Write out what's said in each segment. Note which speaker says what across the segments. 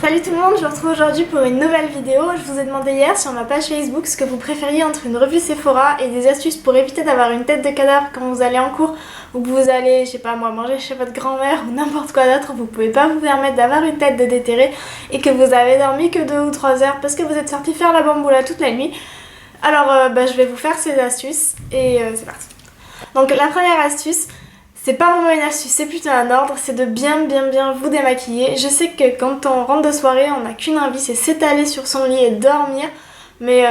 Speaker 1: Salut tout le monde, je vous retrouve aujourd'hui pour une nouvelle vidéo. Je vous ai demandé hier sur ma page Facebook ce que vous préfériez entre une revue Sephora et des astuces pour éviter d'avoir une tête de cadavre quand vous allez en cours ou que vous allez, je sais pas moi, manger chez votre grand-mère ou n'importe quoi d'autre. Vous pouvez pas vous permettre d'avoir une tête de déterré et que vous avez dormi que 2 ou 3 heures parce que vous êtes sorti faire la bamboula toute la nuit. Alors je vais vous faire ces astuces et c'est parti. Donc la première astuce, c'est pas vraiment une astuce, c'est plutôt un ordre, c'est de bien vous démaquiller. Je sais que quand on rentre de soirée, on n'a qu'une envie, c'est s'étaler sur son lit et dormir. Mais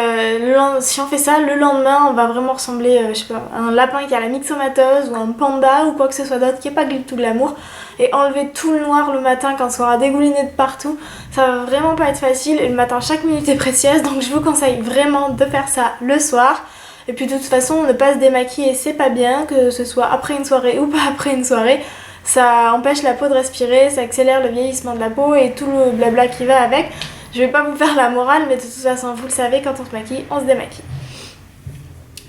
Speaker 1: si on fait ça, le lendemain, on va vraiment ressembler, je sais pas, à un lapin qui a la myxomatose ou un panda ou quoi que ce soit d'autre qui est pas du tout glamour. Et enlever tout le noir le matin quand on sera dégouliné de partout, ça va vraiment pas être facile. Et le matin, chaque minute est précieuse, donc je vous conseille vraiment de faire ça le soir. Et puis de toute façon, ne pas se démaquiller, c'est pas bien, que ce soit après une soirée ou pas après une soirée. Ça empêche la peau de respirer, ça accélère le vieillissement de la peau et tout le blabla qui va avec. Je vais pas vous faire la morale, mais de toute façon, vous le savez, quand on se maquille, on se démaquille.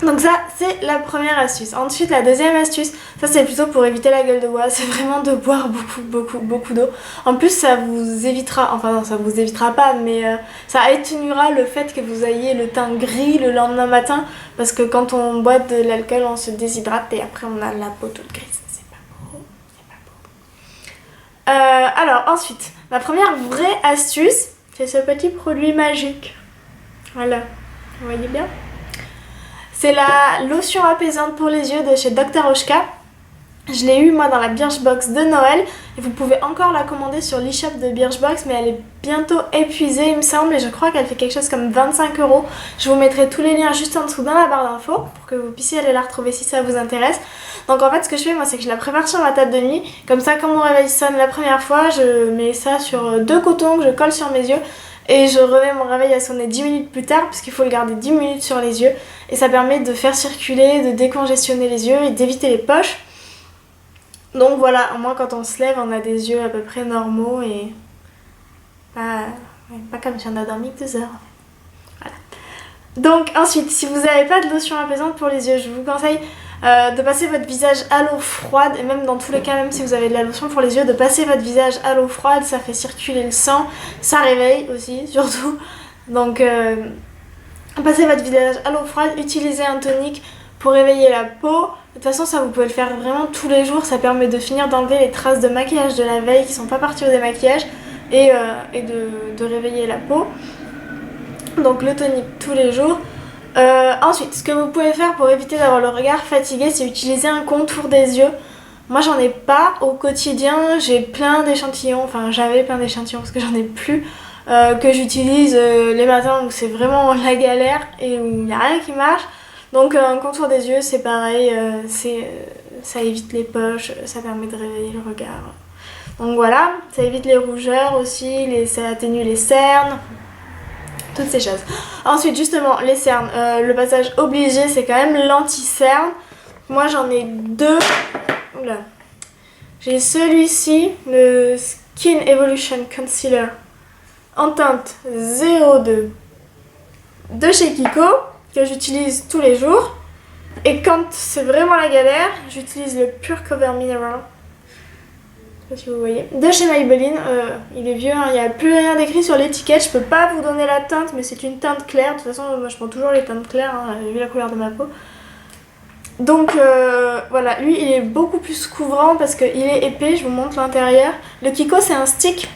Speaker 1: Donc ça, c'est la première astuce. Ensuite, la deuxième astuce, ça c'est plutôt pour éviter la gueule de bois, c'est vraiment de boire beaucoup d'eau. En plus, ça vous évitera, enfin non, ça vous évitera pas, mais ça atténuera le fait que vous ayez le teint gris le lendemain matin, parce que quand on boit de l'alcool, on se déshydrate et après on a la peau toute grise. C'est pas beau, c'est pas beau. Alors ensuite, la première vraie astuce, c'est ce petit produit magique. Voilà, vous voyez bien ? C'est la lotion apaisante pour les yeux de chez Dr. Oshka. Je l'ai eu moi dans la Birchbox de Noël et vous pouvez encore la commander sur l'e-shop de Birchbox, mais elle est bientôt épuisée il me semble et je crois qu'elle fait quelque chose comme 25 €. Je vous mettrai tous les liens juste en dessous dans la barre d'infos pour que vous puissiez aller la retrouver si ça vous intéresse. Donc en fait ce que je fais moi c'est que je la prépare sur ma table de nuit, comme ça quand mon réveil sonne la première fois je mets ça sur 2 cotons que je colle sur mes yeux. Et je remets mon réveil à sonner 10 minutes plus tard puisqu'il faut le garder 10 minutes sur les yeux. Et ça permet de faire circuler, de décongestionner les yeux et d'éviter les poches. Donc voilà, au moins quand on se lève, on a des yeux à peu près normaux et pas comme si on a dormi 2 heures. Voilà. Donc ensuite, si vous n'avez pas de lotion apaisante pour les yeux, je vous conseille de passer votre visage à l'eau froide, et même dans tous les cas, même si vous avez de la lotion pour les yeux, de passer votre visage à l'eau froide, ça fait circuler le sang, ça réveille aussi, surtout. Donc passez votre visage à l'eau froide, utilisez un tonique pour réveiller la peau. De toute façon ça vous pouvez le faire vraiment tous les jours, ça permet de finir d'enlever les traces de maquillage de la veille qui sont pas parties au démaquillage et de réveiller la peau. Donc le tonique tous les jours. Ensuite, ce que vous pouvez faire pour éviter d'avoir le regard fatigué, c'est utiliser un contour des yeux. Moi j'en ai pas au quotidien, j'ai plein d'échantillons, enfin j'avais plein d'échantillons parce que j'en ai plus, que j'utilise les matins où c'est vraiment la galère et où il n'y a rien qui marche. Donc un contour des yeux c'est pareil, ça évite les poches, ça permet de réveiller le regard. Donc voilà, ça évite les rougeurs aussi, ça atténue les cernes. Toutes ces choses. Ensuite justement les cernes, le passage obligé c'est quand même l'anti-cerne. Moi j'en ai 2. Oula. J'ai celui-ci, le Skin Evolution Concealer en teinte 02 de chez Kiko, que j'utilise tous les jours. Et quand c'est vraiment la galère, j'utilise le Pure Cover Mineral. Je sais pas si vous voyez. De chez Maybelline, il est vieux, hein, il n'y a plus rien d'écrit sur l'étiquette, je peux pas vous donner la teinte, mais c'est une teinte claire. De toute façon, moi je prends toujours les teintes claires, hein, vu la couleur de ma peau. Donc voilà, lui il est beaucoup plus couvrant parce qu'il est épais, je vous montre l'intérieur. Le Kiko c'est un stick,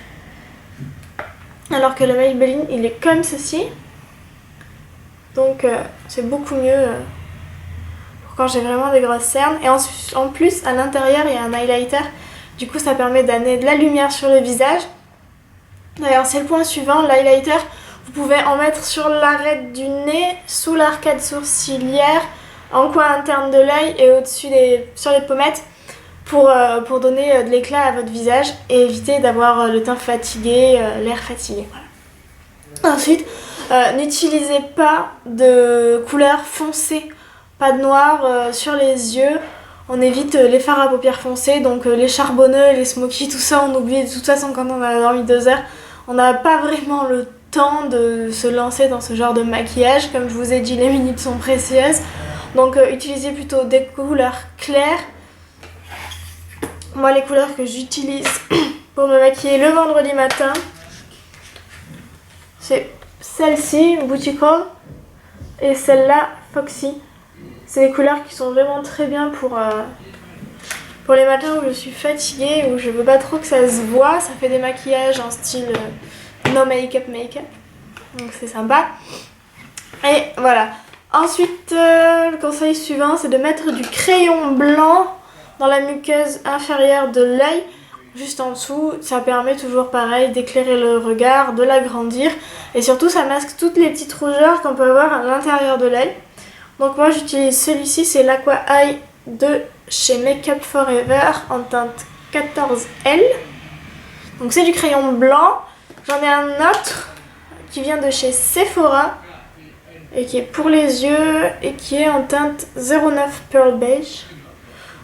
Speaker 1: alors que le Maybelline il est comme ceci. Donc c'est beaucoup mieux pour quand j'ai vraiment des grosses cernes. Et en plus, à l'intérieur il y a un highlighter. Du coup ça permet d'amener de la lumière sur le visage. D'ailleurs c'est le point suivant, l'highlighter, vous pouvez en mettre sur l'arête du nez, sous l'arcade sourcilière, en coin interne de l'œil et au-dessus sur les pommettes pour donner de l'éclat à votre visage et éviter d'avoir le teint fatigué, l'air fatigué. Voilà. Ensuite, n'utilisez pas de couleur foncée, pas de noir sur les yeux. On évite les fards à paupières foncés, donc les charbonneux, les smoky, tout ça on oublie de toute façon quand on a dormi 2 heures. On n'a pas vraiment le temps de se lancer dans ce genre de maquillage. Comme je vous ai dit, les minutes sont précieuses. Donc utilisez plutôt des couleurs claires. Moi les couleurs que j'utilise pour me maquiller le vendredi matin, c'est celle-ci, Booty Call, et celle-là, Foxy. C'est des couleurs qui sont vraiment très bien pour les matins où je suis fatiguée, où je veux pas trop que ça se voit. Ça fait des maquillages en style no make-up. Donc c'est sympa. Et voilà. Ensuite, le conseil suivant, c'est de mettre du crayon blanc dans la muqueuse inférieure de l'œil, juste en dessous. Ça permet toujours pareil d'éclairer le regard, de l'agrandir. Et surtout, ça masque toutes les petites rougeurs qu'on peut avoir à l'intérieur de l'œil. Donc moi, j'utilise celui-ci, c'est l'Aqua Eye de chez Make Up Forever en teinte 14L. Donc c'est du crayon blanc. J'en ai un autre qui vient de chez Sephora et qui est pour les yeux et qui est en teinte 09 Pearl Beige.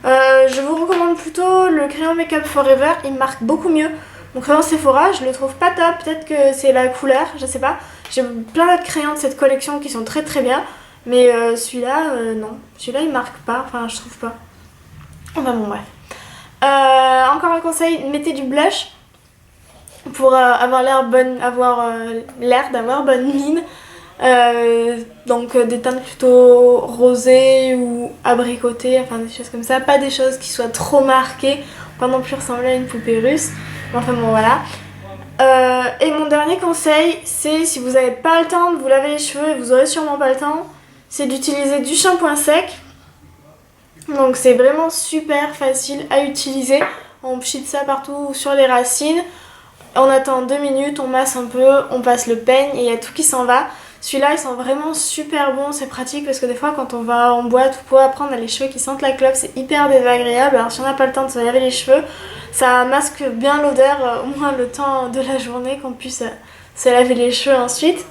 Speaker 1: Je vous recommande plutôt le crayon Make Up Forever, il marque beaucoup mieux. Mon crayon Sephora, je le trouve pas top, peut-être que c'est la couleur, je sais pas. J'ai plein d'autres crayons de cette collection qui sont très très bien, mais celui-là, non. Celui-là il marque pas, enfin je trouve pas. Enfin bon bref. Encore un conseil, mettez du blush pour avoir l'air d'avoir bonne mine. Donc des teintes plutôt rosées ou abricotées, enfin des choses comme ça, pas des choses qui soient trop marquées, pas non plus ressembler à une poupée russe, mais enfin bon voilà. Et mon dernier conseil, c'est si vous n'avez pas le temps de vous laver les cheveux, et vous aurez sûrement pas le temps, c'est d'utiliser du shampoing sec. Donc c'est vraiment super facile à utiliser, on pchit ça partout sur les racines, on attend 2 minutes, on masse un peu, on passe le peigne et il y a tout qui s'en va. Celui-là il sent vraiment super bon, c'est pratique parce que des fois quand on va en boîte ou quoi, après on a les cheveux qui sentent la clope, c'est hyper désagréable. Alors si on n'a pas le temps de se laver les cheveux, ça masque bien l'odeur, au moins le temps de la journée qu'on puisse se laver les cheveux ensuite.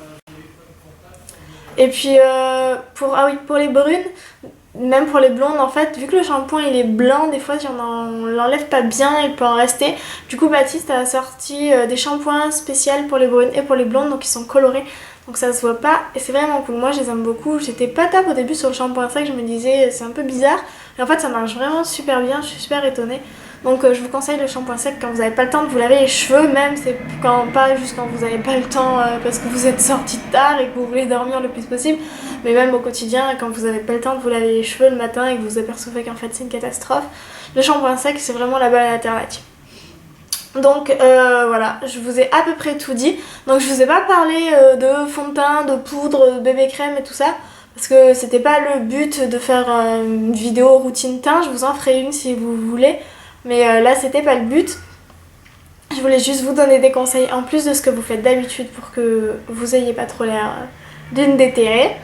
Speaker 1: Et puis pour les brunes, même pour les blondes en fait, vu que le shampoing il est blanc, des fois si on l'enlève pas bien il peut en rester. Du coup Baptiste a sorti des shampoings spéciaux pour les brunes et pour les blondes, donc ils sont colorés, donc ça se voit pas et c'est vraiment cool. Moi je les aime beaucoup, j'étais pas top au début sur le shampoing sec, je me disais c'est un peu bizarre, mais en fait ça marche vraiment super bien, je suis super étonnée. Donc je vous conseille le shampoing sec quand vous n'avez pas le temps de vous laver les cheveux, même c'est pas juste quand vous n'avez pas le temps parce que vous êtes sorti tard et que vous voulez dormir le plus possible, mais même au quotidien quand vous n'avez pas le temps de vous laver les cheveux le matin et que vous apercevez qu'en fait c'est une catastrophe, le shampoing sec c'est vraiment la bonne alternative. Donc voilà, je vous ai à peu près tout dit. Donc je vous ai pas parlé de fond de teint, de poudre, de bébé crème et tout ça, parce que c'était pas le but de faire une vidéo routine teint, je vous en ferai une si vous voulez. Mais là c'était pas le but. Je voulais juste vous donner des conseils en plus de ce que vous faites d'habitude pour que vous ayez pas trop l'air d'une déterrée.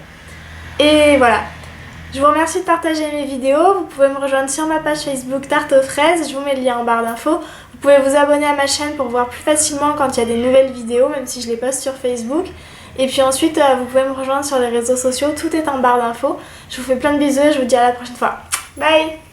Speaker 1: Et voilà. Je vous remercie de partager mes vidéos. Vous pouvez me rejoindre sur ma page Facebook Tarte aux fraises. Je vous mets le lien en barre d'infos. Vous pouvez vous abonner à ma chaîne pour voir plus facilement quand il y a des nouvelles vidéos, même si je les poste sur Facebook. Et puis ensuite vous pouvez me rejoindre sur les réseaux sociaux. Tout est en barre d'infos. Je vous fais plein de bisous et je vous dis à la prochaine fois. Bye!